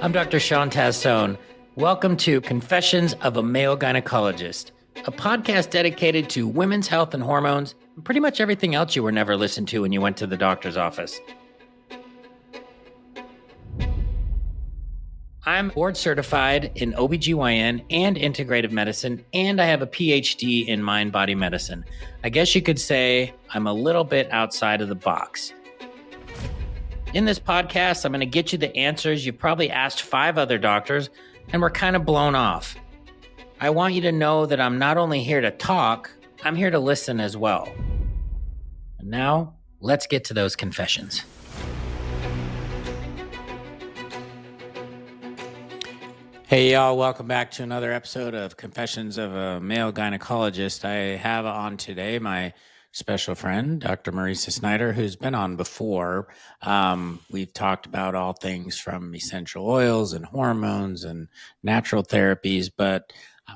I'm Dr. Shawn Tassone. Welcome to Confessions of a Male Gynecologist, a podcast dedicated to women's health and hormones, and pretty much everything else you were never listened to when you went to the doctor's office. I'm board certified in OBGYN and integrative medicine, and I have a PhD in mind-body medicine. I guess you could say I'm a little bit outside of the box. In this podcast, I'm going to get you the answers you probably asked 5 other doctors and were kind of blown off. I want you to know that I'm not only here to talk, I'm here to listen as well. And now, let's get to those confessions. Hey y'all, welcome back to another episode of Confessions of a Male Gynecologist. I have on today my special friend, Dr. Mariza Snyder, who's been on before. We've talked about all things from essential oils and hormones and natural therapies, but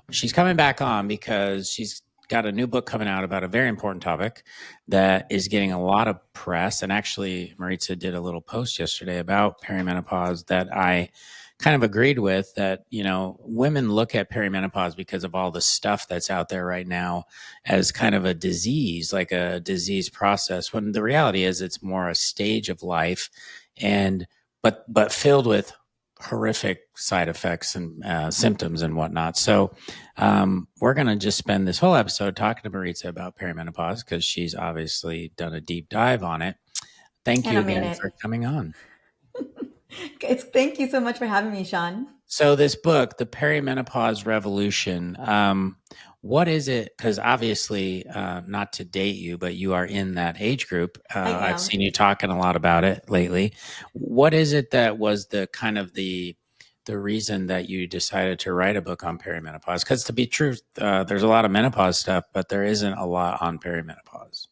she's coming back on because she's got a new book coming out about a very important topic that is getting a lot of press. And actually, Mariza did a little post yesterday about perimenopause that I kind of agreed with, that, you know, women look at perimenopause because of all the stuff that's out there right now as kind of a disease, like a disease process, when the reality is it's more a stage of life, and but filled with horrific side effects and symptoms and whatnot. So we're going to just spend this whole episode talking to Mariza about perimenopause because she's obviously done a deep dive on it. Thank you again for coming on. Thank you so much for having me, Shawn. So this book, The Perimenopause Revolution, what is it? Because obviously, not to date you, but you are in that age group. I've seen you talking a lot about it lately. What is it that was the kind of the reason that you decided to write a book on perimenopause? Because to be true, there's a lot of menopause stuff, but there isn't a lot on perimenopause.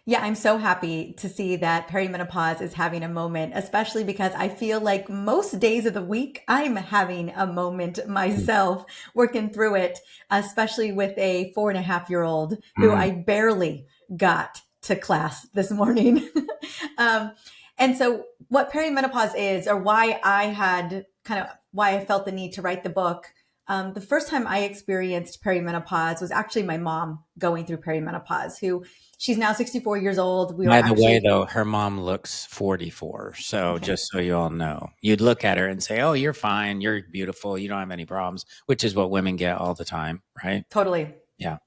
Yeah, I'm so happy to see that perimenopause is having a moment, especially because I feel like most days of the week, I'm having a moment myself working through it, especially with a 4.5-year-old who I barely got to class this morning. And so what perimenopause is, or why I felt the need to write the book. The first time I experienced perimenopause was actually my mom going through perimenopause, she's now 64 years old. By the way, though, her mom looks 44. So just so you all know, you'd look at her and say, oh, you're fine. You're beautiful. You don't have any problems, which is what women get all the time, right? Totally. Yeah.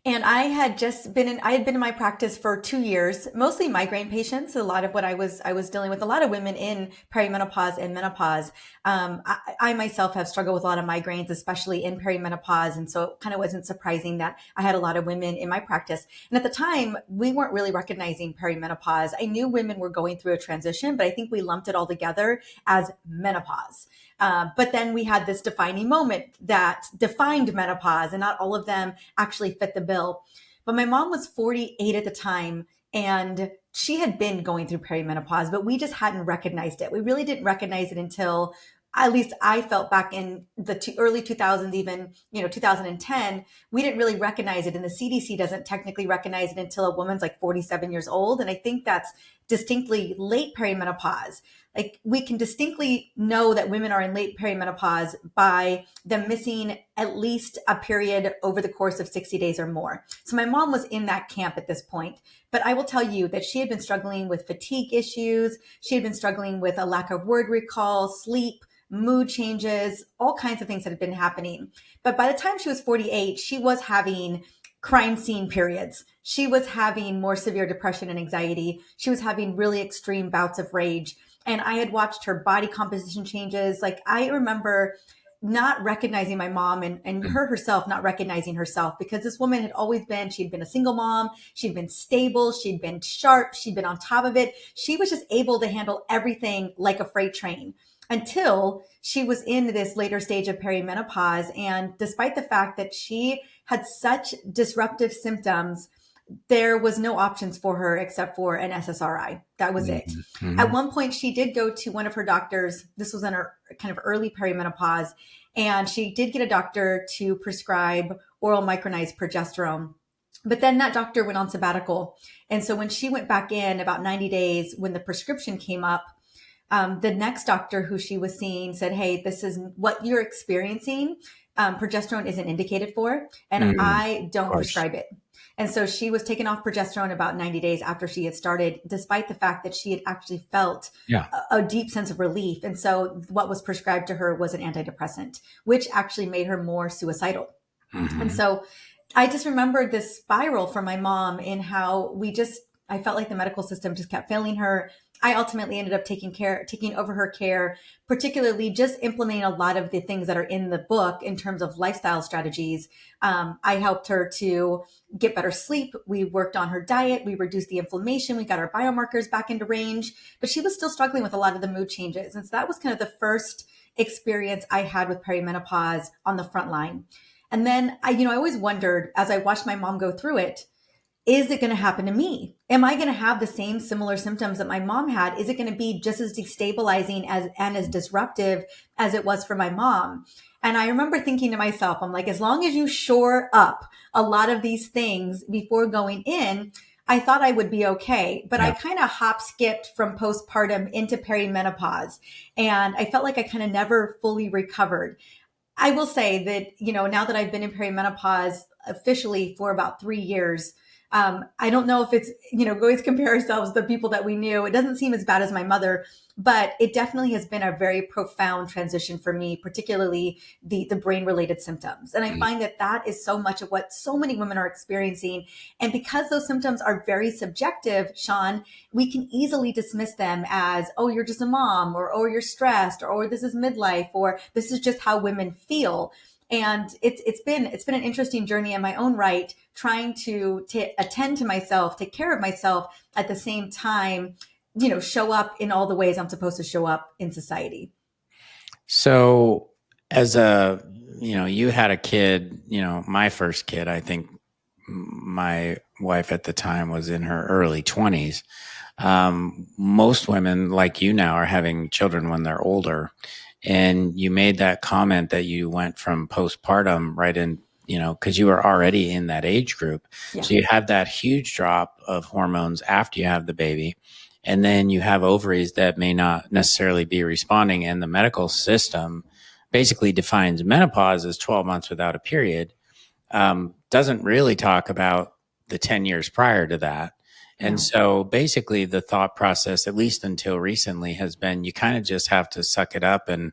And I had been in my practice for 2 years, mostly migraine patients. A lot of what I was dealing with, a lot of women in perimenopause and menopause. I myself have struggled with a lot of migraines, especially in perimenopause. And so it kind of wasn't surprising that I had a lot of women in my practice. And at the time, we weren't really recognizing perimenopause. I knew women were going through a transition, but I think we lumped it all together as menopause. But then we had this defining moment that defined menopause, and not all of them actually fit the bill. But my mom was 48 at the time, and she had been going through perimenopause, but we just hadn't recognized it. We really didn't recognize it until, at least I felt back in the early 2000s, even 2010, we didn't really recognize it. And the CDC doesn't technically recognize it until a woman's like 47 years old. And I think that's distinctly late perimenopause. Like, we can distinctly know that women are in late perimenopause by them missing at least a period over the course of 60 days or more. So my mom was in that camp at this point. But I will tell you that she had been struggling with fatigue issues. She had been struggling with a lack of word recall, sleep, mood changes, all kinds of things that had been happening. But by the time she was 48, she was having crime scene periods. She was having more severe depression and anxiety. She was having really extreme bouts of rage. And I had watched her body composition changes. Like, I remember not recognizing my mom and her herself not recognizing herself, because this woman had always been, she'd been a single mom. She'd been stable. She'd been sharp. She'd been on top of it. She was just able to handle everything like a freight train until she was in this later stage of perimenopause. And despite the fact that she had such disruptive symptoms, there was no options for her except for an SSRI. That was it. Mm-hmm. At one point, she did go to one of her doctors. This was in her kind of early perimenopause. And she did get a doctor to prescribe oral micronized progesterone. But then that doctor went on sabbatical. And so when she went back in about 90 days, when the prescription came up, The next doctor who she was seeing said, hey, this is what you're experiencing. Progesterone isn't indicated for, and Mm, I of don't course. prescribe it. And so she was taken off progesterone about 90 days after she had started, despite the fact that she had actually felt Yeah. a deep sense of relief. And so what was prescribed to her was an antidepressant, which actually made her more suicidal. And Hmm. so I just remembered this spiral from my mom in how I felt like the medical system just kept failing her. I ultimately ended up taking over her care, particularly just implementing a lot of the things that are in the book in terms of lifestyle strategies. I helped her to get better sleep. We worked on her diet. We reduced the inflammation. We got our biomarkers back into range, but she was still struggling with a lot of the mood changes. And so that was kind of the first experience I had with perimenopause on the front line. And then I always wondered as I watched my mom go through it, is it going to happen to me? Am I going to have the same similar symptoms that my mom had? Is it going to be just as destabilizing and as disruptive as it was for my mom? And I remember thinking to myself, I'm like, as long as you shore up a lot of these things before going in, I thought I would be okay. But I Yeah. kind of hop skipped from postpartum into perimenopause. And I felt like I kind of never fully recovered. I will say that, now that I've been in perimenopause officially for about 3 years, I don't know if it's, we always compare ourselves to the people that we knew. It doesn't seem as bad as my mother, but it definitely has been a very profound transition for me, particularly the brain related symptoms. And I Mm. find that that is so much of what so many women are experiencing. And because those symptoms are very subjective, Shawn, we can easily dismiss them as, oh, you're just a mom, or oh, you're stressed, or oh, this is midlife, or this is just how women feel. And it's been an interesting journey in my own right, trying to attend to myself, take care of myself at the same time, show up in all the ways I'm supposed to show up in society. So, as you had a kid, my first kid, I think my wife at the time was in her early 20s. Most women, like you now, are having children when they're older. And you made that comment that you went from postpartum right in, because you were already in that age group. Yeah. So you have that huge drop of hormones after you have the baby. And then you have ovaries that may not necessarily be responding. And the medical system basically defines menopause as 12 months without a period. Doesn't really talk about the 10 years prior to that. And No. so basically, the thought process, at least until recently, has been you kind of just have to suck it up and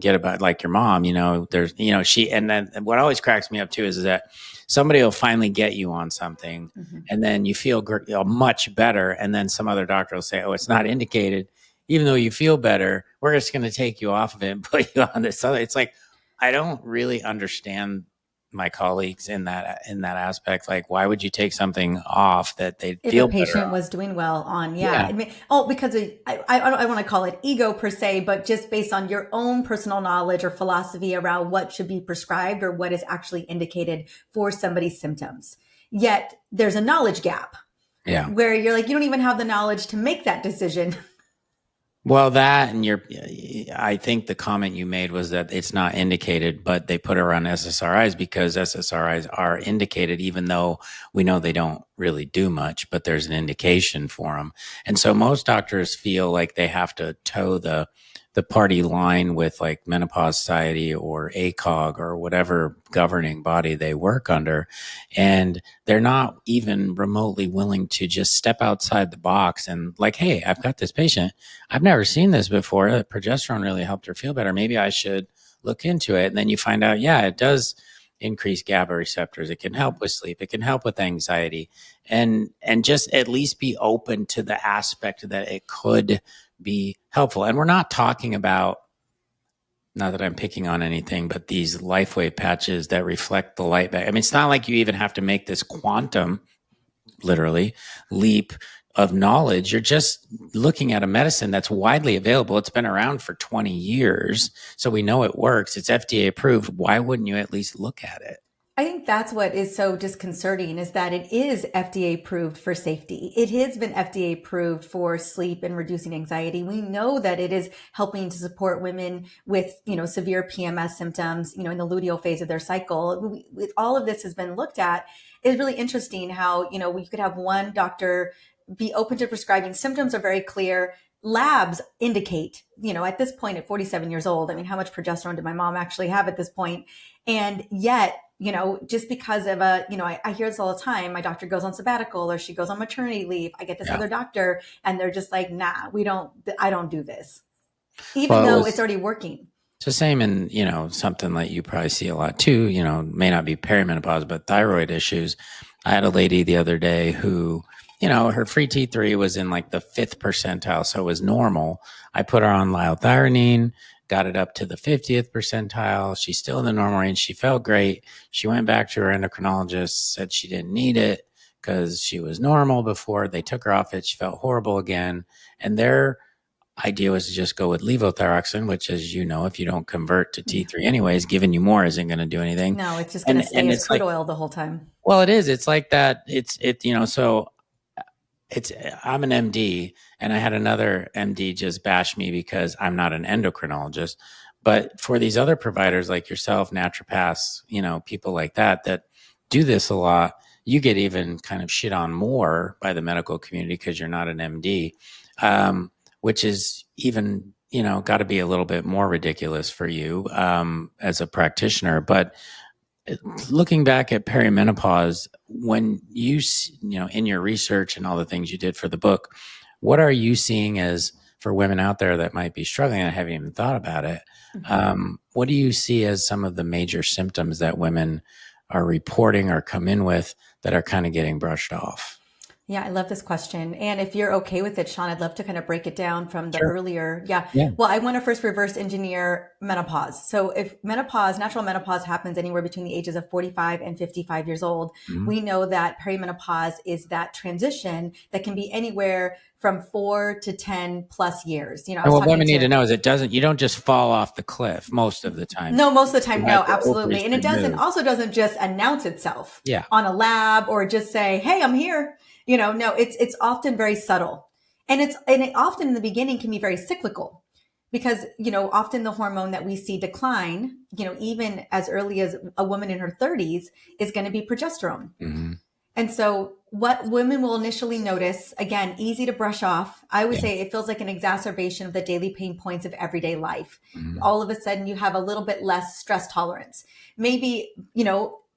get about like your mom. There's, she, and then what always cracks me up too is that somebody will finally get you on something, Mhm. and then you feel much better, and then some other doctor will say, "Oh, it's not indicated." Even though you feel better, we're just going to take you off of it and put you on this other. It's like I don't really understand my colleagues in that aspect. Like, why would you take something off that they If a feel better patient on? was doing well on, yeah, Yeah. because I want to call it ego per se, but just based on your own personal knowledge or philosophy around what should be prescribed or what is actually indicated for somebody's symptoms. Yet there's a knowledge gap Yeah. where you're like, you don't even have the knowledge to make that decision. Well, that and I think the comment you made was that it's not indicated, but they put her on SSRIs because SSRIs are indicated, even though we know they don't really do much, but there's an indication for them. And so most doctors feel like they have to toe the party line with like Menopause Society or ACOG or whatever governing body they work under. And they're not even remotely willing to just step outside the box and like, hey, I've got this patient. I've never seen this before. Progesterone really helped her feel better. Maybe I should look into it. And then you find out, yeah, it does increase GABA receptors. It can help with sleep. It can help with anxiety, and just at least be open to the aspect that it could be helpful. And we're not talking about, not that I'm picking on anything, but these LifeWave patches that reflect the light back. I mean, it's not like you even have to make this quantum literally leap of knowledge. You're just looking at a medicine that's widely available. It's been around for 20 years. So we know it works. It's FDA approved. Why wouldn't you at least look at it? I think that's what is so disconcerting is that it is FDA approved for safety. It has been FDA approved for sleep and reducing anxiety. We know that it is helping to support women with, severe PMS symptoms, in the luteal phase of their cycle. With all of this has been looked at, it's really interesting how, we could have one doctor be open to prescribing. Symptoms are very clear. Labs indicate, at this point at 47 years old, I mean, how much progesterone did my mom actually have at this point? And yet, just because of I hear this all the time. My doctor goes on sabbatical or she goes on maternity leave. I get this other doctor and they're just like, nah, I don't do this, even though it's already working. It's the same in, something that you probably see a lot too, may not be perimenopause, but thyroid issues. I had a lady the other day who, her free T3 was in like the 5th percentile, so it was normal. I put her on liothyronine, got it up to the 50th percentile. She's still in the normal range. She felt great. She went back to her endocrinologist, said she didn't need it because she was normal before. They took her off it. She felt horrible again. And their idea was to just go with levothyroxine, which, as you know, if you don't convert to T3 anyways, giving you more isn't going to do anything. No, it's just going to stay as crude oil the whole time. Well, it is. It's like that. So I'm an MD and I had another MD just bash me because I'm not an endocrinologist. But for these other providers like yourself, naturopaths, people like that do this a lot, you get even kind of shit on more by the medical community because you're not an MD, which is even, got to be a little bit more ridiculous for you as a practitioner. But looking back at perimenopause, when you in your research and all the things you did for the book, what are you seeing as for women out there that might be struggling? I haven't even thought about it. What do you see as some of the major symptoms that women are reporting or come in with that are kind of getting brushed off? Yeah, I love this question. And if you're okay with it, Shawn, I'd love to kind of break it down from the earlier. Yeah. Well, I want to first reverse engineer menopause. So if natural menopause happens anywhere between the ages of 45 and 55 years old, we know that perimenopause is that transition that can be anywhere from 4 to 10 plus years. What women need to know is you don't just fall off the cliff most of the time. No, most of the time, no, absolutely. And it also doesn't just announce itself on a lab or just say, hey, I'm here. No, it's often very subtle. And it often in the beginning can be very cyclical because, often the hormone that we see decline, even as early as a woman in her 30s is going to be progesterone. Mm-hmm. And so what women will initially notice, again, easy to brush off. I would say it feels like an exacerbation of the daily pain points of everyday life. Mm-hmm. All of a sudden you have a little bit less stress tolerance. Maybe,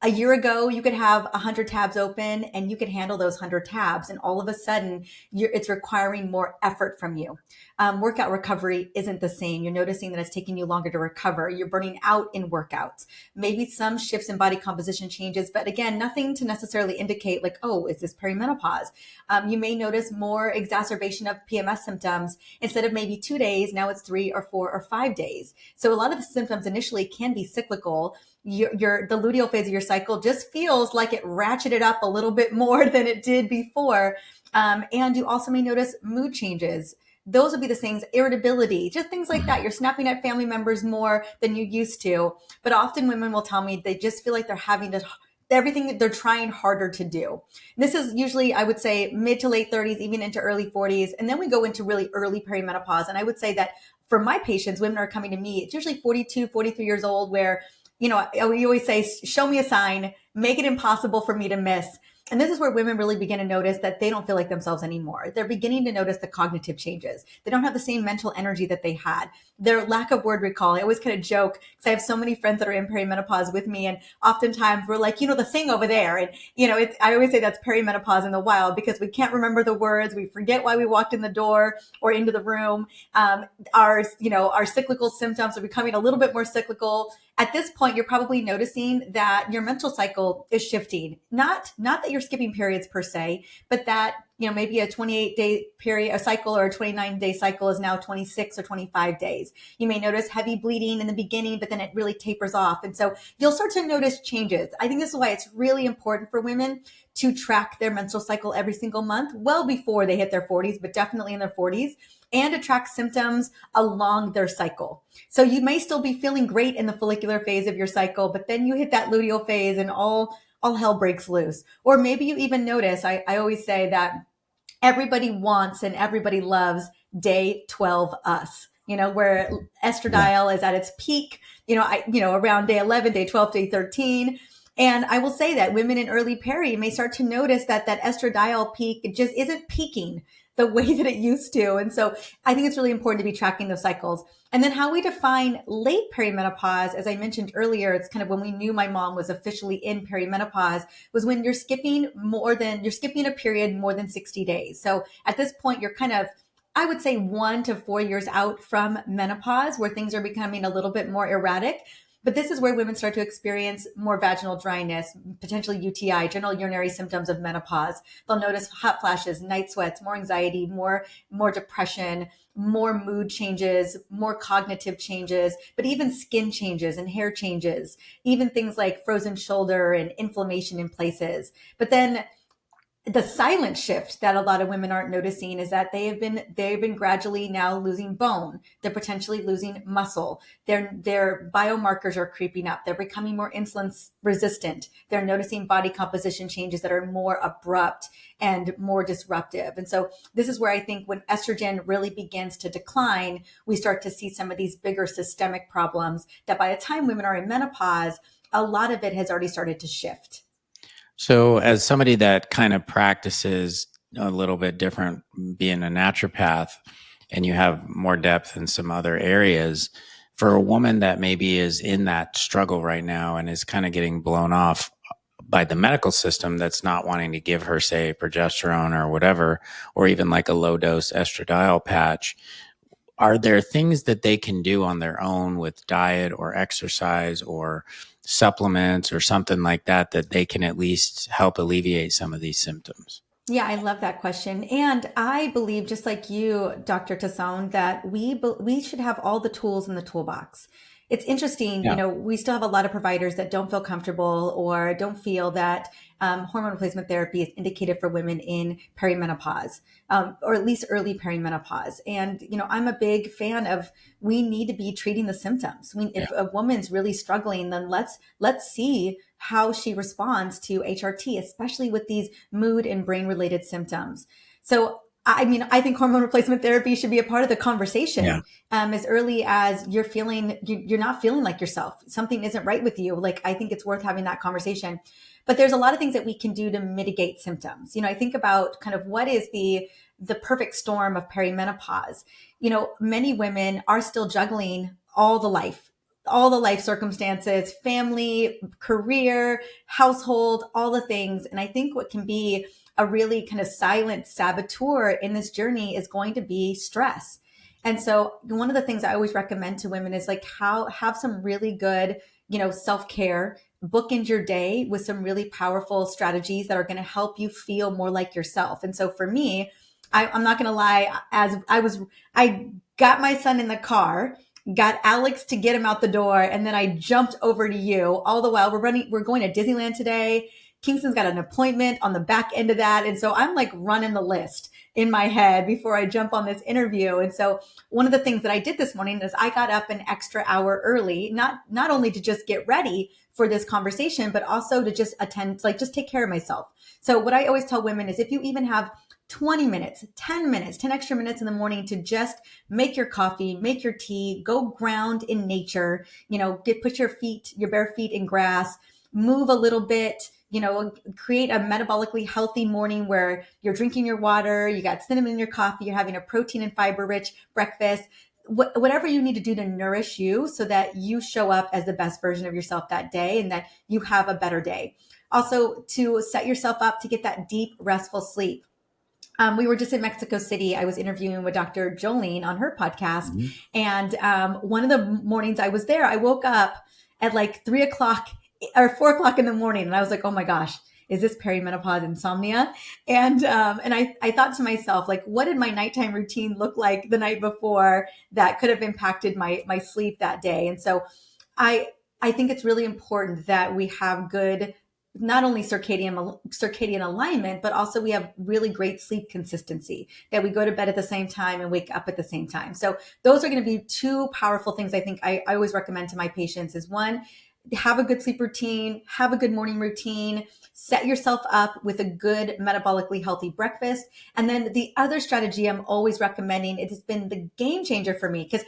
a year ago, you could have 100 tabs open and you could handle those 100 tabs. And all of a sudden, it's requiring more effort from you. Workout recovery isn't the same. You're noticing that it's taking you longer to recover. You're burning out in workouts. Maybe some shifts in body composition changes, but again, nothing to necessarily indicate like, oh, is this perimenopause? You may notice more exacerbation of PMS symptoms. Instead of maybe 2 days, now it's 3 or 4 or 5 days. So a lot of the symptoms initially can be cyclical. The luteal phase of your cycle just feels like it ratcheted up a little bit more than it did before. And you also may notice mood changes. Those would be the things, irritability, just things like that. You're snapping at family members more than you used to. But often women will tell me they just feel like they're having to everything that they're trying harder to do. This is usually, I would say, mid to late 30s, even into early 40s. And then we go into really early perimenopause. And I would say that for my patients, women are coming to me, it's usually 42, 43 years old where, we always say, show me a sign, make it impossible for me to miss. And this is where women really begin to notice that they don't feel like themselves anymore. They're beginning to notice the cognitive changes. They don't have the same mental energy that they had. Their lack of word recall. I always kind of joke because I have so many friends that are in perimenopause with me. And oftentimes we're like, the thing over there. And, I always say that's perimenopause in the wild because we can't remember the words. We forget why we walked in the door or into the room. Our cyclical symptoms are becoming a little bit more cyclical. At this point, you're probably noticing that your menstrual cycle is shifting. Not that you're skipping periods per se, but that, maybe a 28-day period, a cycle or a 29-day cycle is now 26 or 25 days. You may notice heavy bleeding in the beginning, but then it really tapers off. And so you'll start to notice changes. I think this is why it's really important for women to track their menstrual cycle every single month, well before they hit their 40s, but definitely in their 40s, and to track symptoms along their cycle. So you may still be feeling great in the follicular phase of your cycle, but then you hit that luteal phase and all hell breaks loose. Or maybe you even notice, I always say that everybody wants and everybody loves day 12 us, where estradiol is at its peak, around day 11, day 12, day 13. And I will say that women in early peri may start to notice that that estradiol peak just isn't peaking the way that it used to. And so I think it's really important to be tracking those cycles. And then how we define late perimenopause, as I mentioned earlier, it's kind of when we knew my mom was officially in perimenopause, was when you're skipping a period more than 60 days. So at this point, you're kind of, I would say, 1 to 4 years out from menopause, where things are becoming a little bit more erratic. But this is where women start to experience more vaginal dryness, potentially UTI, general urinary symptoms of menopause. They'll notice hot flashes, night sweats, more anxiety, more depression, more mood changes, more cognitive changes, but even skin changes and hair changes, even things like frozen shoulder and inflammation in places. But then the silent shift that a lot of women aren't noticing is that they've been gradually now losing bone. They're potentially losing muscle. Their biomarkers are creeping up. They're becoming more insulin resistant. They're noticing body composition changes that are more abrupt and more disruptive. And so this is where I think when estrogen really begins to decline, we start to see some of these bigger systemic problems that by the time women are in menopause, a lot of it has already started to shift. So, as somebody that kind of practices a little bit different, being a naturopath, and you have more depth in some other areas, for a woman that maybe is in that struggle right now and is kind of getting blown off by the medical system that's not wanting to give her, say, progesterone or whatever, or even like a low dose estradiol patch, are there things that they can do on their own with diet or exercise or supplements or something like that that they can at least help alleviate some of these symptoms? Yeah, I love that question. And I believe, just like you, Dr. Tassone, that we should have all the tools in the toolbox. It's interesting, Yeah. we still have a lot of providers that don't feel comfortable or don't feel that hormone replacement therapy is indicated for women in perimenopause, or at least early perimenopause. And, I'm a big fan of, we need to be treating the symptoms. Yeah. If a woman's really struggling, then let's see how she responds to HRT, especially with these mood and brain related symptoms. So, I mean, I think hormone replacement therapy should be a part of the Yeah. conversation, as early as you're not feeling like yourself. Something isn't right with you. Like, I think it's worth having that conversation. But there's a lot of things that we can do to mitigate symptoms. I think about kind of what is the perfect storm of perimenopause. Many women are still juggling all the life circumstances, family, career, household, all the things. And I think what can be a really kind of silent saboteur in this journey is going to be stress. And so one of the things I always recommend to women is like have some really good, self-care, bookend your day with some really powerful strategies that are going to help you feel more like yourself. And so for me, I'm not going to lie, I got my son in the car, got Alex to get him out the door, and then I jumped over to you. All the while we're going to Disneyland today. Kingston's got an appointment on the back end of that. And so I'm like running the list in my head before I jump on this interview. And so one of the things that I did this morning is I got up an extra hour early, not only to just get ready for this conversation, but also to just attend, like just take care of myself. So what I always tell women is if you even have 20 minutes, 10 minutes, 10 extra minutes in the morning to just make your coffee, make your tea, go ground in nature, put your bare feet in grass, move a little bit, create a metabolically healthy morning where you're drinking your water, you got cinnamon in your coffee, you're having a protein and fiber rich breakfast, whatever you need to do to nourish you so that you show up as the best version of yourself that day and that you have a better day. Also, to set yourself up to get that deep, restful sleep. We were just in Mexico City. I was interviewing with Dr. Jolene on her podcast. Mhm. And one of the mornings I was there, I woke up at like 3 o'clock or 4 o'clock in the morning. And I was like, oh my gosh, is this perimenopause insomnia? And I thought to myself, like, what did my nighttime routine look like the night before that could have impacted my sleep that day? And so I think it's really important that we have good, not only circadian alignment, but also we have really great sleep consistency, that we go to bed at the same time and wake up at the same time. So those are going to be two powerful things I think I always recommend to my patients is one, have a good sleep routine, have a good morning routine, set yourself up with a good metabolically healthy breakfast. And then the other strategy I'm always recommending, it has been the game changer for me because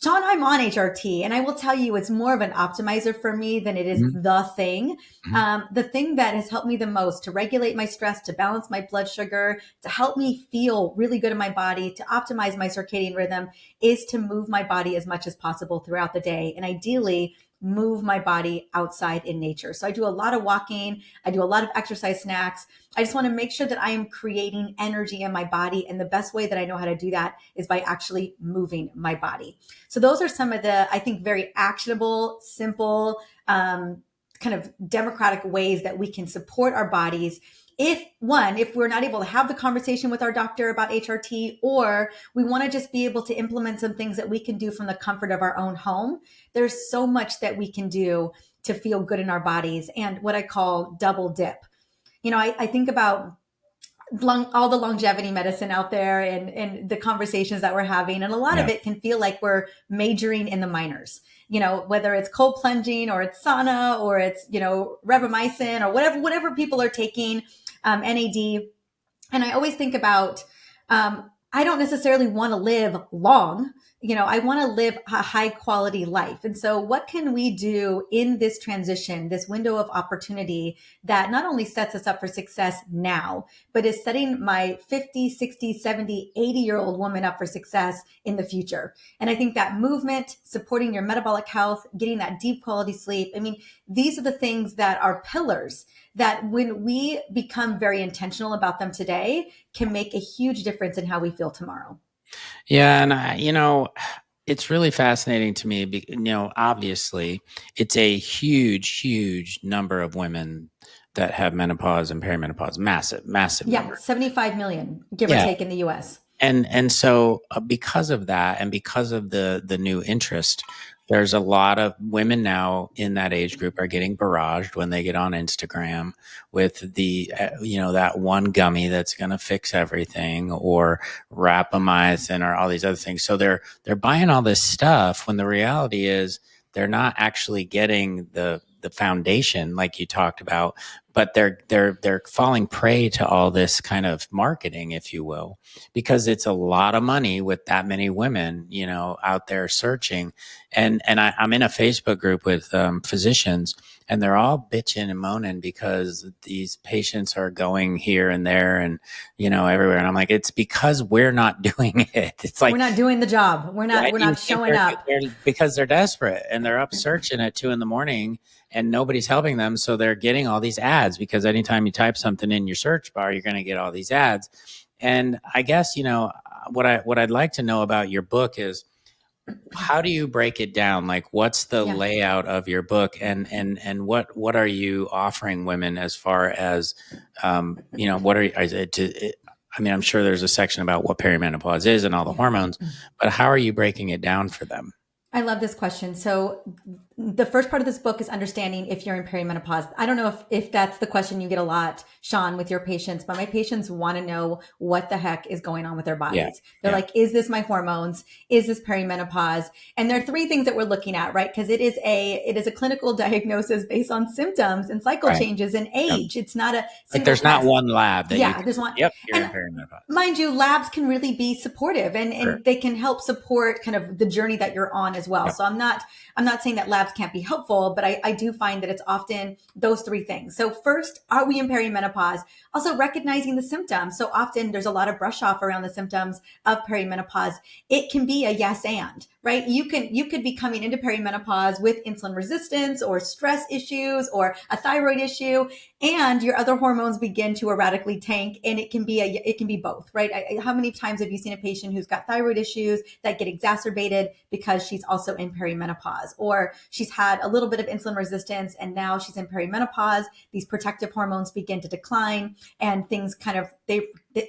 Shawn, I'm on HRT, and I will tell you, it's more of an optimizer for me than it is Mhm. the thing. Mhm. The thing that has helped me the most to regulate my stress, to balance my blood sugar, to help me feel really good in my body, to optimize my circadian rhythm is to move my body as much as possible throughout the day. And ideally, move my body outside in nature. So I do a lot of walking. I do a lot of exercise snacks. I just want to make sure that I am creating energy in my body. And the best way that I know how to do that is by actually moving my body. So those are some of the, I think, very actionable, simple, kind of democratic ways that we can support our bodies. If we're not able to have the conversation with our doctor about HRT, or we want to just be able to implement some things that we can do from the comfort of our own home, there's so much that we can do to feel good in our bodies, and what I call double dip. I think about all the longevity medicine out there, and the conversations that we're having. And a lot of Yeah. it can feel like we're majoring in the minors, whether it's cold plunging or it's sauna or it's, revamicin or whatever people are taking, NAD. And I always think about, I don't necessarily want to live long. I want to live a high quality life. And so what can we do in this transition, this window of opportunity that not only sets us up for success now, but is setting my 50, 60, 70, 80-year-old woman up for success in the future? And I think that movement, supporting your metabolic health, getting that deep quality sleep, I mean, these are the things that are pillars that, when we become very intentional about them today, can make a huge difference in how we feel tomorrow. Yeah. And it's really fascinating to me. Obviously, it's a huge, huge number of women that have menopause and perimenopause. Massive, massive Yeah, number. 75 million, give or Yeah. take, in the US. And so because of that, and because of the new interest, there's a lot of women now in that age group are getting barraged when they get on Instagram with that one gummy that's going to fix everything, or rapamycin, or all these other things. So they're buying all this stuff when the reality is they're not actually getting the foundation like you talked about, but they're falling prey to all this kind of marketing, if you will, because it's a lot of money with that many women, out there searching. And I'm in a Facebook group with physicians, and they're all bitching and moaning because these patients are going here and there and, everywhere. And I'm like, it's because we're not doing it. It's We're like, not doing the job. We're why not we're do you not think showing up. because they're desperate and they're up searching at 2 a.m. and nobody's helping them. So they're getting all these ads, because anytime you type something in your search bar, you're going to get all these ads. And I guess, what I'd like to know about your book is, how do you break it down? Like, what's the Yeah. layout of your book, and what are you offering women as far as, what are you, is I mean, I'm sure there's a section about what perimenopause is and all the Yeah. hormones, but how are you breaking it down for them? I love this question. So the first part of this book is understanding if you're in perimenopause. I don't know if that's the question you get a lot, Shawn, with your patients, but my patients want to know what the heck is going on with their Yeah. bodies. They're Yeah. like, is this my hormones? Is this perimenopause? And there are three things that we're looking at, right? Because it is a clinical diagnosis based on symptoms and cycle Right. changes and Yep. age. It's not a Like, single there's not test. one lab that you Yeah, can there's say, one. yep, you're in And perimenopause. mind you, labs can really be supportive, and, Sure. and they can help support kind of the journey that you're on as well. Yep. So I'm not saying that labs can't be helpful, but I do find that it's often those three things. So first, are we in perimenopause? Also recognizing the symptoms. So often there's a lot of brush off around the symptoms of perimenopause. It can be a yes and, right? You could be coming into perimenopause with insulin resistance or stress issues or a thyroid issue, and your other hormones begin to erratically tank, and it can be both, right? How many times have you seen a patient who's got thyroid issues that get exacerbated because she's also in perimenopause, or she's had a little bit of insulin resistance and now she's in perimenopause? These protective hormones begin to decline, and things kind of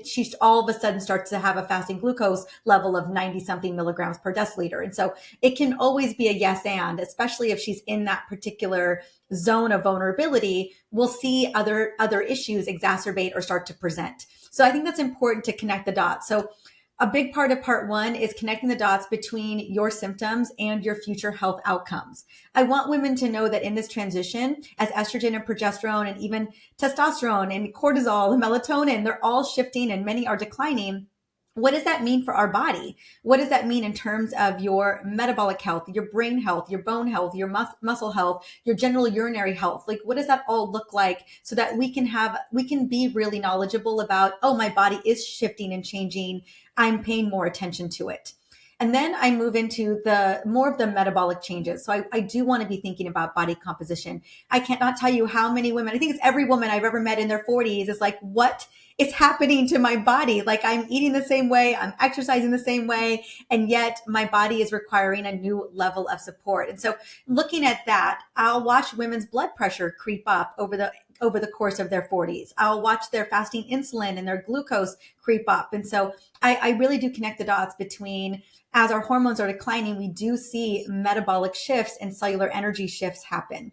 she all of a sudden starts to have a fasting glucose level of 90 something milligrams per deciliter. And so it can always be a yes and, especially if she's in that particular zone of vulnerability. We'll see other issues exacerbate or start to present. So I think that's important to connect the dots. So a big part of part one is connecting the dots between your symptoms and your future health outcomes. I want women to know that in this transition, as estrogen and progesterone and even testosterone and cortisol and melatonin, they're all shifting and many are declining, what does that mean for our body? What does that mean in terms of your metabolic health, your brain health, your bone health, your muscle health, your general urinary health? Like, what does that all look like so that we can be really knowledgeable about, oh, my body is shifting and changing. I'm paying more attention to it. And then I move into the more of the metabolic changes. So I do want to be thinking about body composition. I cannot tell you how many women, I think it's every woman I've ever met in their 40s is like, what is happening to my body? Like, I'm eating the same way, I'm exercising the same way, and yet my body is requiring a new level of support. And so looking at that, I'll watch women's blood pressure creep up over the course of their 40s. I'll watch their fasting insulin and their glucose creep up. And so I really do connect the dots between, as our hormones are declining, we do see metabolic shifts and cellular energy shifts happen.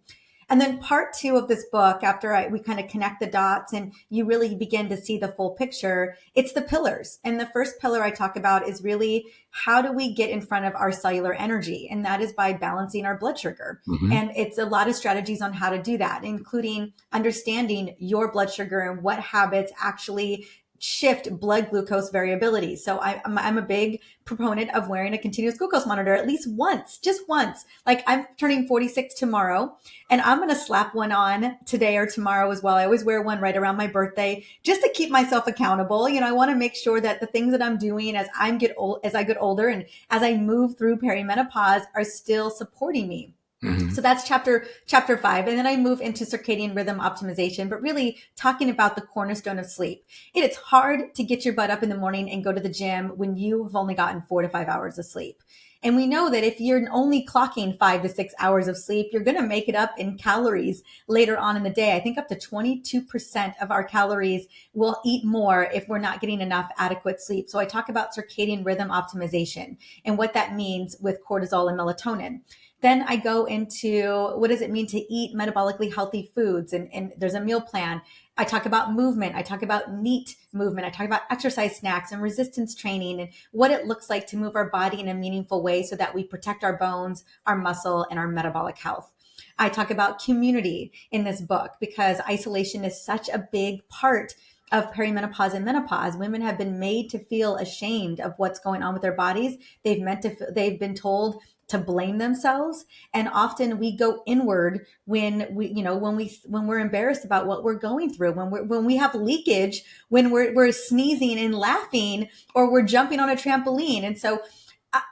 And then part two of this book, after we kind of connect the dots and you really begin to see the full picture, it's the pillars. And the first pillar I talk about is really, how do we get in front of our cellular energy? And that is by balancing our blood sugar. Mm-hmm. And it's a lot of strategies on how to do that, including understanding your blood sugar and what habits actually shift blood glucose variability. So I'm a big proponent of wearing a continuous glucose monitor at least once, just once. Like, I'm turning 46 tomorrow, and I'm going to slap one on today or tomorrow as well. I always wear one right around my birthday just to keep myself accountable. You know, I want to make sure that the things that I'm doing as I get older and as I move through perimenopause are still supporting me. Mm-hmm. So that's chapter 5. And then I move into circadian rhythm optimization, but really talking about the cornerstone of sleep. It's hard to get your butt up in the morning and go to the gym when you have only gotten 4 to 5 hours of sleep. And we know that if you're only clocking 5 to 6 hours of sleep, you're going to make it up in calories later on in the day. I think up to 22% of our calories will eat more if we're not getting enough adequate sleep. So I talk about circadian rhythm optimization and what that means with cortisol and melatonin. Then I go into, what does it mean to eat metabolically healthy foods? And there's a meal plan. I talk about movement. I talk about NEAT movement. I talk about exercise snacks and resistance training and what it looks like to move our body in a meaningful way so that we protect our bones, our muscle, and our metabolic health. I talk about community in this book because isolation is such a big part of perimenopause and menopause. Women have been made to feel ashamed of what's going on with their bodies. They've been told to blame themselves, and often we go inward when we're embarrassed about what we're going through, when we have leakage, when we're sneezing and laughing, or we're jumping on a trampoline. And so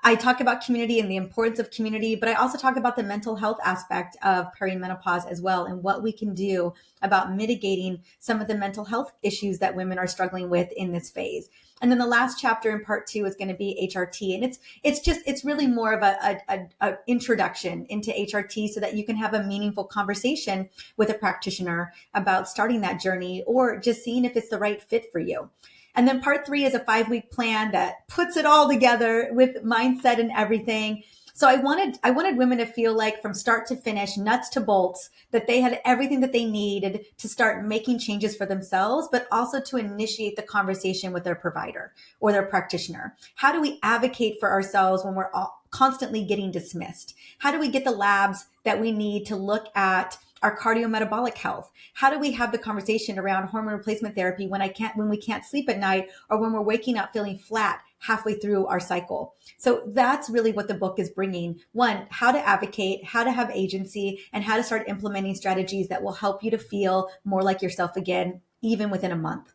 I talk about community and the importance of community, but I also talk about the mental health aspect of perimenopause as well, and what we can do about mitigating some of the mental health issues that women are struggling with in this phase. And then the last chapter in part 2 is going to be HRT. And it's really more of a introduction into HRT so that you can have a meaningful conversation with a practitioner about starting that journey or just seeing if it's the right fit for you. And then part 3 is a 5-week plan that puts it all together with mindset and everything. So I wanted women to feel like from start to finish, nuts to bolts, that they had everything that they needed to start making changes for themselves, but also to initiate the conversation with their provider or their practitioner. How do we advocate for ourselves when we're constantly getting dismissed? How do we get the labs that we need to look at our cardiometabolic health? How do we have the conversation around hormone replacement therapy when we can't sleep at night, or when we're waking up feeling flat halfway through our cycle? So that's really what the book is bringing. One, how to advocate, how to have agency, and how to start implementing strategies that will help you to feel more like yourself again, even within a month.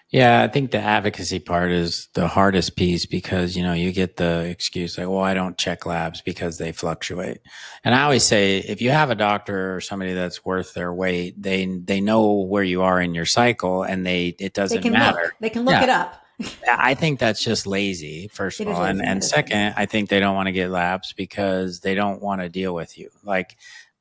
Yeah, I think the advocacy part is the hardest piece because, you get the excuse like, well, I don't check labs because they fluctuate. And I always say, if you have a doctor or somebody that's worth their weight, they know where you are in your cycle, and it doesn't matter. They can look Yeah. it up. I think that's just lazy, first of It is all. lazy And medicine. second, I think they don't want to get labs because they don't want to deal with you.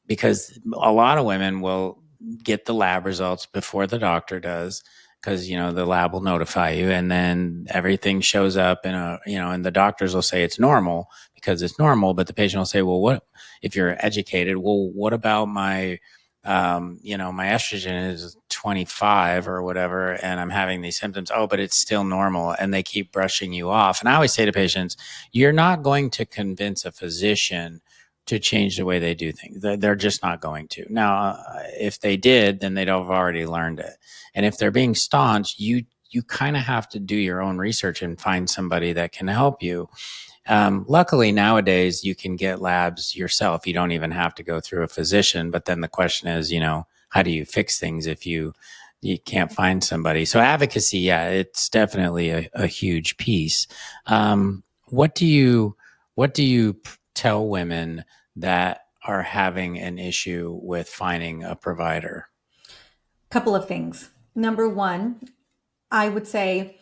Because a lot of women will get the lab results before the doctor does, because, the lab will notify you, and then everything shows up and the doctors will say it's normal because it's normal. But the patient will say, well, what if you're educated? Well, what about my estrogen is 25 or whatever, and I'm having these symptoms. Oh, but it's still normal. And they keep brushing you off. And I always say to patients, you're not going to convince a physician to change the way they do things. They're just not going to. Now, if they did, then they'd have already learned it. And if they're being staunch, you you kind of have to do your own research and find somebody that can help you. Luckily, nowadays, you can get labs yourself. You don't even have to go through a physician. But then the question is, how do you fix things if you can't find somebody? So advocacy, yeah, it's definitely a huge piece. What do you tell women that are having an issue with finding a provider? Couple of things. Number one, I would say,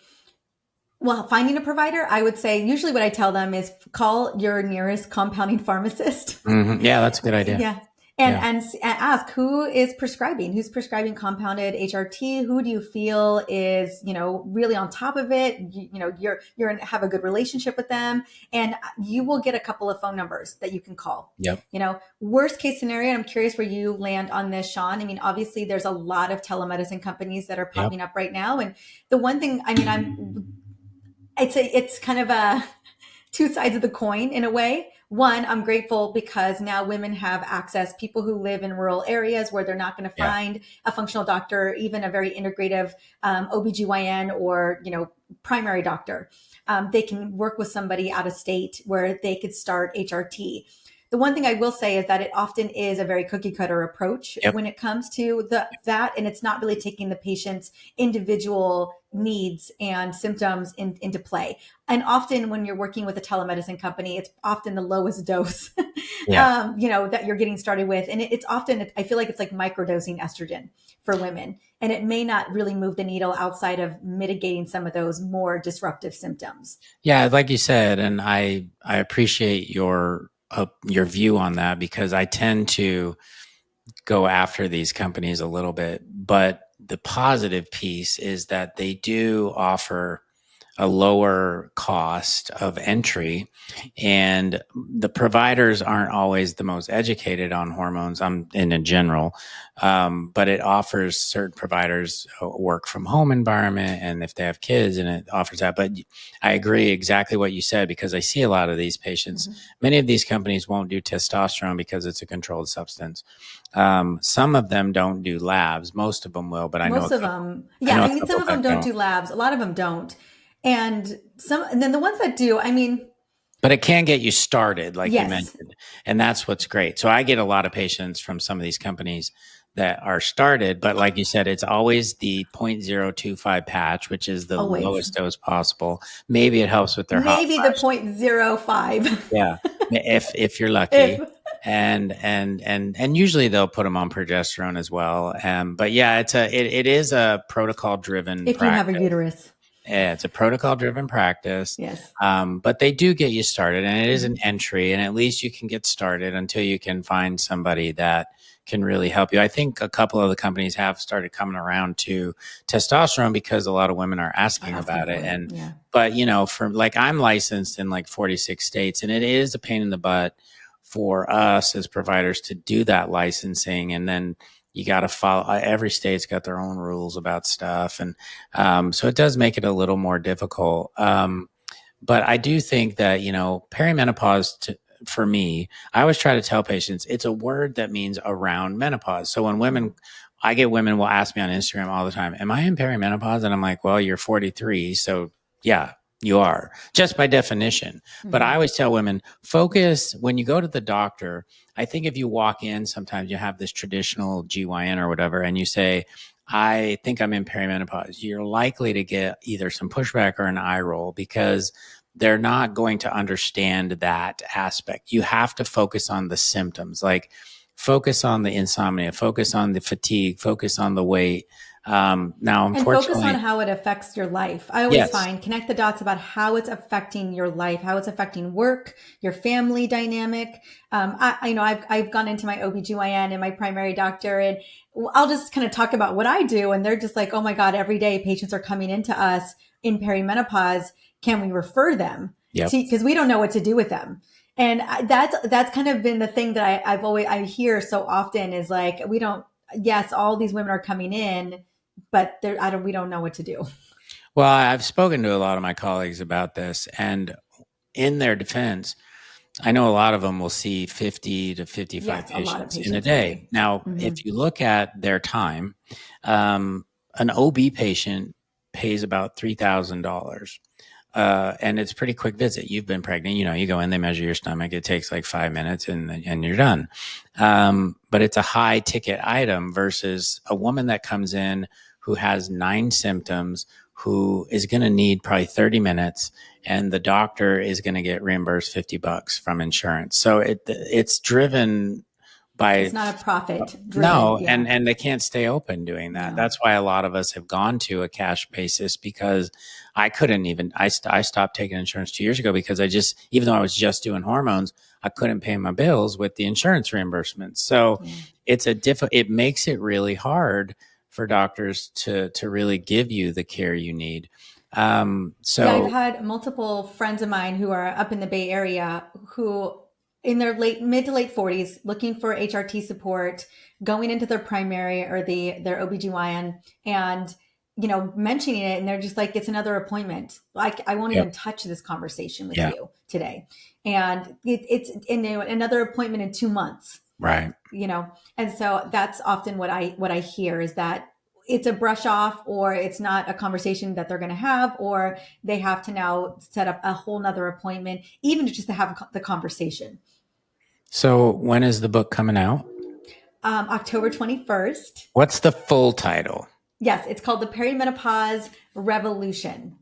well, finding a provider, I would say usually what I tell them is call your nearest compounding pharmacist. Yeah, that's a good idea. Yeah. And, Yeah. and ask who's prescribing compounded HRT. Who do you feel is, really on top of it? You're have a good relationship with them, and you will get a couple of phone numbers that you can call. Yep. Worst case scenario, and I'm curious where you land on this, Shawn. I mean, obviously there's a lot of telemedicine companies that are Yep. popping up right now. And the one thing, I mean, it's kind of a two sides of the coin in a way. One, I'm grateful because now women have access, people who live in rural areas where they're not going to find a functional doctor, even a very integrative OBGYN or, primary doctor. They can work with somebody out of state where they could start HRT. The one thing I will say is that it often is a very cookie cutter approach Yep. when it comes to that, and it's not really taking the patient's individual needs and symptoms into play. And often when you're working with a telemedicine company, it's often the lowest dose, Yeah. that you're getting started with. And it's often, I feel like it's like microdosing estrogen for women. And it may not really move the needle outside of mitigating some of those more disruptive symptoms. Yeah, like you said, and I appreciate your view on that, because I tend to go after these companies a little bit, but the positive piece is that they do offer a lower cost of entry, and the providers aren't always the most educated on hormones. I'm in general, but it offers certain providers a work from home environment, and if they have kids, and it offers that. But I agree exactly what you said, because I see a lot of these patients. Mm-hmm. Many of these companies won't do testosterone because it's a controlled substance. Some of them don't do labs. Most of them will, but I know Most of them, I yeah. know I a mean, some couple of that them don't don't. do labs. A lot of them don't. And then the ones that do, I mean, But it can get you started, like you yes, mentioned. And that's what's great. So I get a lot of patients from some of these companies that are started, but like you said, it's always the 0.025 patch, which is the always. lowest dose possible. Maybe it helps with their hot Maybe the flashes. 0.05. Yeah. If you're if lucky. And usually they'll put them on progesterone as well. But yeah, it is a protocol driven if you have a practice. uterus. Yeah, it's a protocol driven practice. Yes. But they do get you started, and it is an Mm-hmm. entry, and at least you can get started until you can find somebody that can really help you. I think a couple of the companies have started coming around to testosterone because a lot of women are Are asking asking about it. for it. Yeah. But for like, I'm licensed in like 46 states, and it is a pain in the butt for us as providers to do that licensing. And then you got to follow, every state's got their own rules about stuff. And so it does make it a little more difficult. But I do think that, perimenopause, for me, I always try to tell patients it's a word that means around menopause. So when I get women will ask me on Instagram all the time, am I in perimenopause? And I'm like, well, you're 43. So yeah, you are, just by definition. But I Mm-hmm. always tell women, focus when you go to the doctor. I think if you walk in, sometimes you have this traditional GYN or whatever, and you say, I think I'm in perimenopause, you're likely to get either some pushback or an eye roll, because they're not going to understand that aspect. You have to focus on the symptoms, like focus on the insomnia, focus on the fatigue, focus on the weight. Now, And focus on unfortunately, how it affects your life. I always yes, find connect the dots about how it's affecting your life, how it's affecting work, your family dynamic. I've gone into my OBGYN and my primary doctor, and I'll just kind of talk about what I do. And they're just like, oh my God, every day patients are coming into us in perimenopause. Can we refer them yep. to, because we don't know what to do with them. And that's kind of been the thing that I hear so often is like, yes, all these women are coming in, but we don't know what to do. Well, I've spoken to a lot of my colleagues about this, and in their defense, I know a lot of them will see 50 to 55 Yes, a lot of patients in a patients a day. day. Now, Mm-hmm. if you look at their time, an OB patient pays about $3,000. And it's a pretty quick visit. You've been pregnant, you go in, they measure your stomach. It takes like 5 minutes and you're done. But it's a high ticket item versus a woman that comes in who has 9 symptoms, who is going to need probably 30 minutes, and the doctor is going to get reimbursed $50 from insurance. So it's driven by, It's not a profit driven. no, Yeah. and they can't stay open doing that. No. That's why a lot of us have gone to a cash basis, because I couldn't even, I stopped taking insurance 2 years ago because even though I was just doing hormones, I couldn't pay my bills with the insurance reimbursements. So it makes it really hard for doctors to really give you the care you need. Yeah, I've had multiple friends of mine who are up in the Bay Area who in their mid to late 40s looking for HRT support, going into their primary or their OBGYN and mentioning it, and they're just like, it's another appointment. Like, I won't even touch this conversation with you today. And it's another appointment in 2 months. Right. And so that's often what I hear is that it's a brush off, or it's not a conversation that they're going to have, or they have to now set up a whole nother appointment, even just to have the conversation. So when is the book coming out? October 21st. What's the full title? Yes, it's called The Perimenopause Revolution.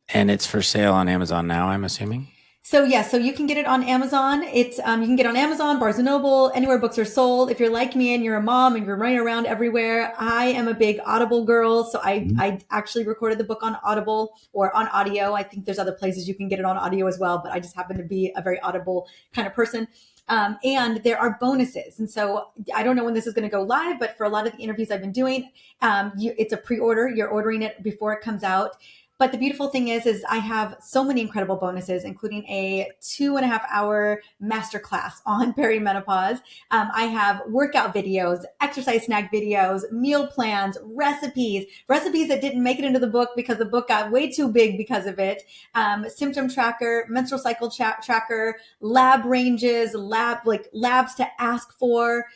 And it's for sale on Amazon now, I'm assuming? So you can get it on Amazon. It's you can get it on Amazon, Barnes and Noble, anywhere books are sold. If you're like me and you're a mom and you're running around everywhere, I am a big Audible girl. So I actually recorded the book on Audible or on audio. I think there's other places you can get it on audio as well, but I just happen to be a very Audible kind of person. And there are bonuses. And so I don't know when this is going to go live, but for a lot of the interviews I've been doing, it's a pre-order. You're ordering it before it comes out. But the beautiful thing is I have so many incredible bonuses, including a 2.5-hour masterclass on perimenopause. I have workout videos, exercise snack videos, meal plans, recipes that didn't make it into the book because the book got way too big because of it. Symptom tracker, menstrual cycle tracker, lab ranges, labs to ask for.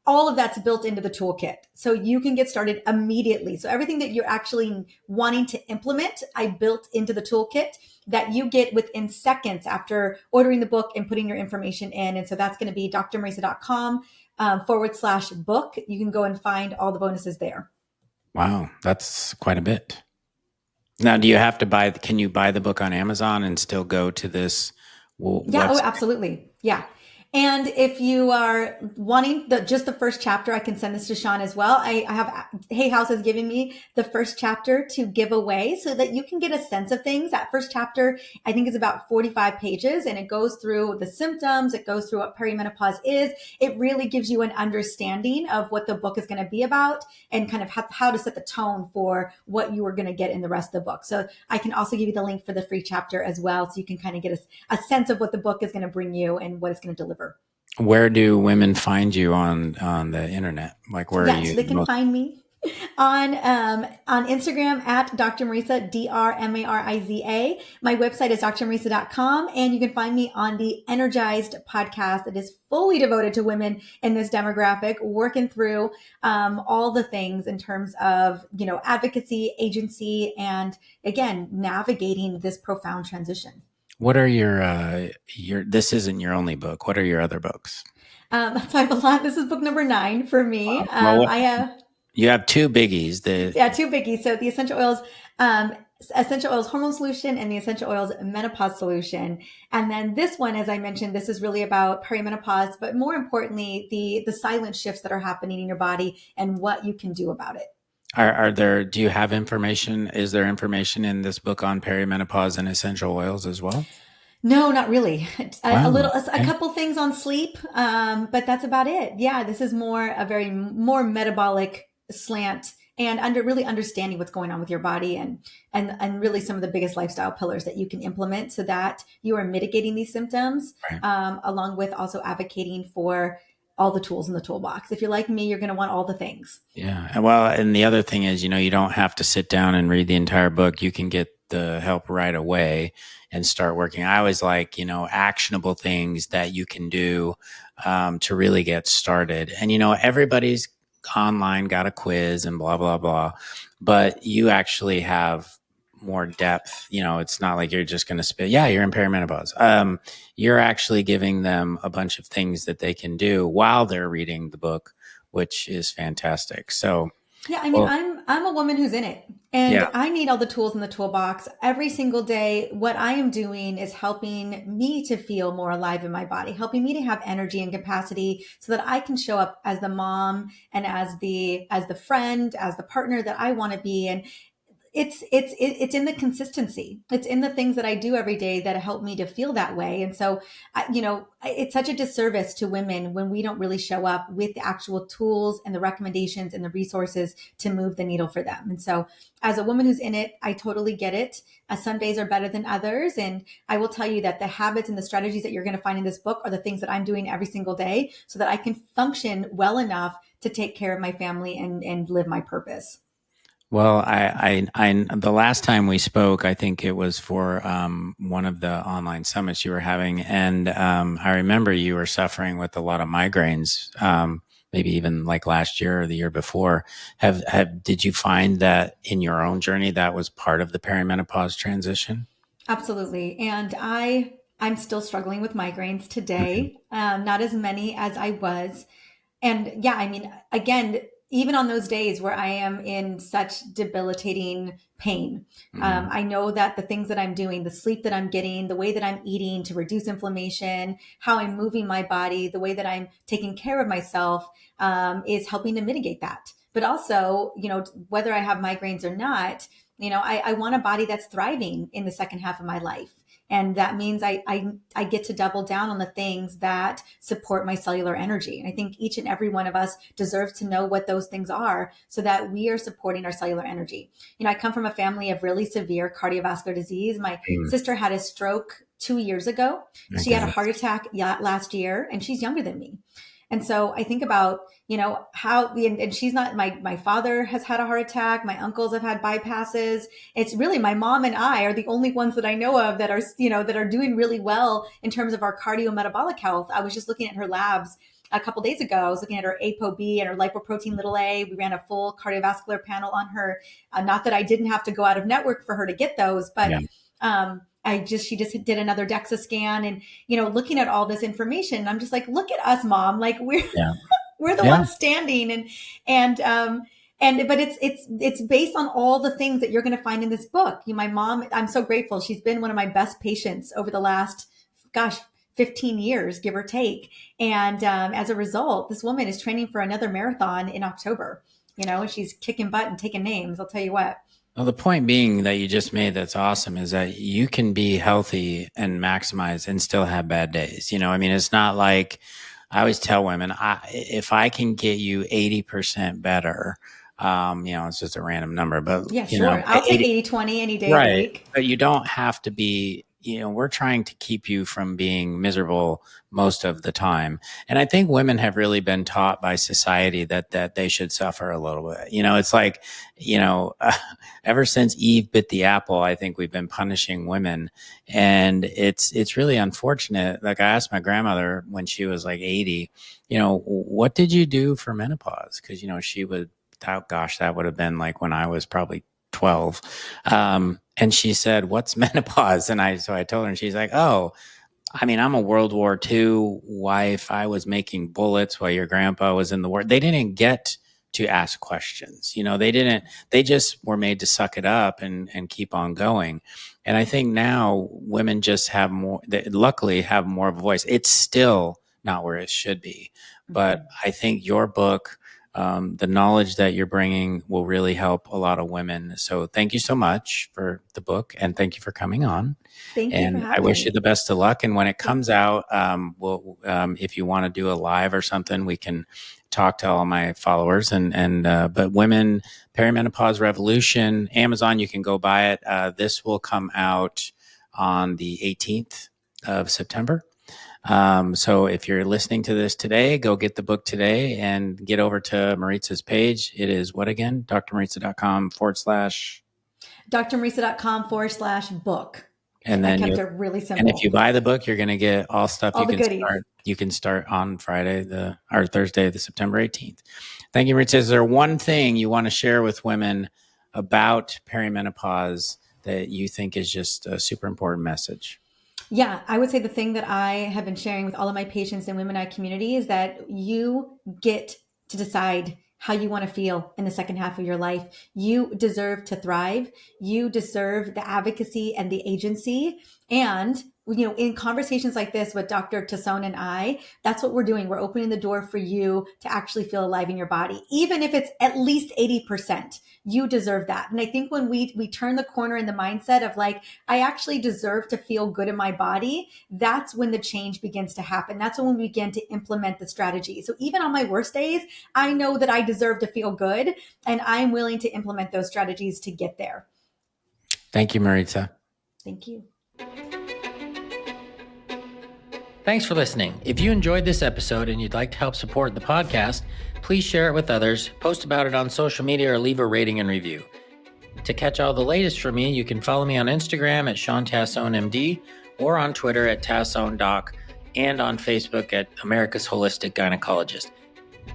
All of that's built into the toolkit. So you can get started immediately. So everything that you're actually wanting to implement, I built into the toolkit that you get within seconds after ordering the book and putting your information in. And so that's going to be drmariza.com /book. You can go and find all the bonuses there. Wow, that's quite a bit. Now, do you have to can you buy the book on Amazon and still go to this website? Oh, absolutely. Yeah. And if you are wanting just the first chapter, I can send this to Shawn as well. I have Hay House has given me the first chapter to give away so that you can get a sense of things. That first chapter, I think, is about 45 pages, and it goes through the symptoms. It goes through what perimenopause is. It really gives you an understanding of what the book is going to be about and kind of how to set the tone for what you are going to get in the rest of the book. So I can also give you the link for the free chapter as well, so you can kind of get a sense of what the book is going to bring you and what it's going to deliver. Where do women find you on the internet? Like, where are you? So they can find me on Instagram at Dr. Mariza, DrMariza. My website is drmariza.com, and you can find me on the Energized podcast that is fully devoted to women in this demographic, working through all the things in terms of advocacy, agency, and again navigating this profound transition. What are your this isn't your only book. What are your other books? So I have a lot. This is book number 9 for me. You have 2 biggies. 2 biggies. So the Essential Oils Hormone Solution and the Essential Oils Menopause Solution. And then this one, as I mentioned, this is really about perimenopause, but more importantly, the silent shifts that are happening in your body and what you can do about it. Do you have information? Is there information in this book on perimenopause and essential oils as well? No, not really. A couple things on sleep, but that's about it. Yeah, this is more metabolic slant and really understanding what's going on with your body and really some of the biggest lifestyle pillars that you can implement so that you are mitigating these symptoms, along with also advocating for all the tools in the toolbox. If you're like me, you're going to want all the things. Yeah. Well, and the other thing is, you don't have to sit down and read the entire book. You can get the help right away and start working. I always like, actionable things that you can do to really get started. And, everybody's online, got a quiz and blah, blah, blah. But you actually have more depth. It's not like you're just going to spit, yeah, you're in perimenopause. You're actually giving them a bunch of things that they can do while they're reading the book, which is fantastic. So, Yeah, I mean, well, I'm a woman who's in it, and yeah. I need all the tools in the toolbox every single day. What I am doing is helping me to feel more alive in my body, helping me to have energy and capacity so that I can show up as the mom and as the friend, as the partner that I want to be. And it's in the consistency. It's in the things that I do every day that help me to feel that way. And so, it's such a disservice to women when we don't really show up with the actual tools and the recommendations and the resources to move the needle for them. And so, as a woman who's in it, I totally get it. Some days are better than others, and I will tell you that the habits and the strategies that you're going to find in this book are the things that I'm doing every single day, so that I can function well enough to take care of my family and live my purpose. Well, the last time we spoke, I think it was for one of the online summits you were having, and I remember you were suffering with a lot of migraines, maybe even like last year or the year before. Did you find that in your own journey that was part of the perimenopause transition? Absolutely. And I'm still struggling with migraines today. Not as many as I was. And yeah, I mean, again, even on those days where I am in such debilitating pain, Mm-hmm. I know that the things that I'm doing, the sleep that I'm getting, the way that I'm eating to reduce inflammation, how I'm moving my body, the way that I'm taking care of myself, is helping to mitigate that. But also, whether I have migraines or not, I want a body that's thriving in the second half of my life. And that means I get to double down on the things that support my cellular energy. And I think each and every one of us deserves to know what those things are so that we are supporting our cellular energy. I come from a family of really severe cardiovascular disease. My Mm. sister had a stroke 2 years ago. My She had a goodness. heart attack last year, and she's younger than me. And so I think about, how, and she's not, my father has had a heart attack. My uncles have had bypasses. It's really my mom and I are the only ones that I know of that are, that are doing really well in terms of our cardiometabolic health. I was just looking at her labs a couple days ago. I was looking at her ApoB and her lipoprotein little a. We ran a full cardiovascular panel on her. Not that I didn't have to go out of network for her to get those, but Yeah. she just did another DEXA scan, and looking at all this information, I'm just like, look at us, mom, like we're Yeah. we're the Yeah. ones standing. And but it's based on all the things that you're going to find in this book. My mom, I'm so grateful. She's been one of my best patients over the last, gosh, 15 years, give or take. And as a result, this woman is training for another marathon in October. She's kicking butt and taking names. I'll tell you what. Well, the point being that you just made that's awesome is that you can be healthy and maximize and still have bad days. I mean, it's not like I always tell women, if I can get you 80% better, it's just a random number, but, Yeah, sure. I'll take 80, 80/20 any day of the right. week. But you don't have to be, we're trying to keep you from being miserable most of the time. And I think women have really been taught by society that they should suffer a little bit. It's like, you know, ever since Eve bit the apple, I think we've been punishing women. And it's really unfortunate. Like I asked my grandmother when she was like 80, what did you do for menopause? Because, she would, oh gosh, that would have been like when I was probably 12. And she said, "What's menopause?" So I told her, and she's like, "Oh, I mean, I'm a World War II wife. I was making bullets while your grandpa was in the war." They didn't get to ask questions. They just were made to suck it up and keep on going. And I think now women just have more, they luckily have more of a voice. It's still not where it should be. But Mhm. I think your book, the knowledge that you're bringing will really help a lot of women. So thank you so much for the book and thank you for coming on. Thank you for And I having wish you me. the best of luck. And when it Thank comes you. out, if you want to do a live or something, we can talk to all my followers. But Women Perimenopause Revolution, Amazon, you can go buy it. This will come out on the 18th of September. So if you're listening to this today, go get the book today and get over to Mariza's page. It is what again? drmariza.com/. drmariza.com/book. And I then kept it really and if simple. you buy the book, you're going to get all stuff All the goodies. You can start on Thursday, the September 18th. Thank you, Maritza. Is there one thing you want to share with women about perimenopause that you think is just a super important message? Yeah, I would say the thing that I have been sharing with all of my patients and women in our community is that you get to decide how you want to feel in the second half of your life. You deserve to thrive. You deserve the advocacy and the agency. And, in conversations like this with Dr. Tassone and I, that's what we're doing. We're opening the door for you to actually feel alive in your body, even if it's at least 80%. You deserve that. And I think when we turn the corner in the mindset of like, I actually deserve to feel good in my body, that's when the change begins to happen. That's when we begin to implement the strategy. So even on my worst days, I know that I deserve to feel good, and I'm willing to implement those strategies to get there. Thank you, Mariza. Thank you. Thanks for listening. If you enjoyed this episode and you'd like to help support the podcast, please share it with others, post about it on social media, or leave a rating and review. To catch all the latest from me, you can follow me on Instagram at Shawn Tassone MD, or on Twitter at Tassone and Dr, and on Facebook at America's Holistic Gynecologist.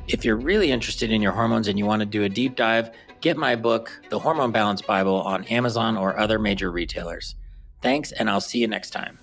If you're really interested in your hormones and you want to do a deep dive, get my book, The Hormone Balance Bible, on Amazon or other major retailers. Thanks, and I'll see you next time.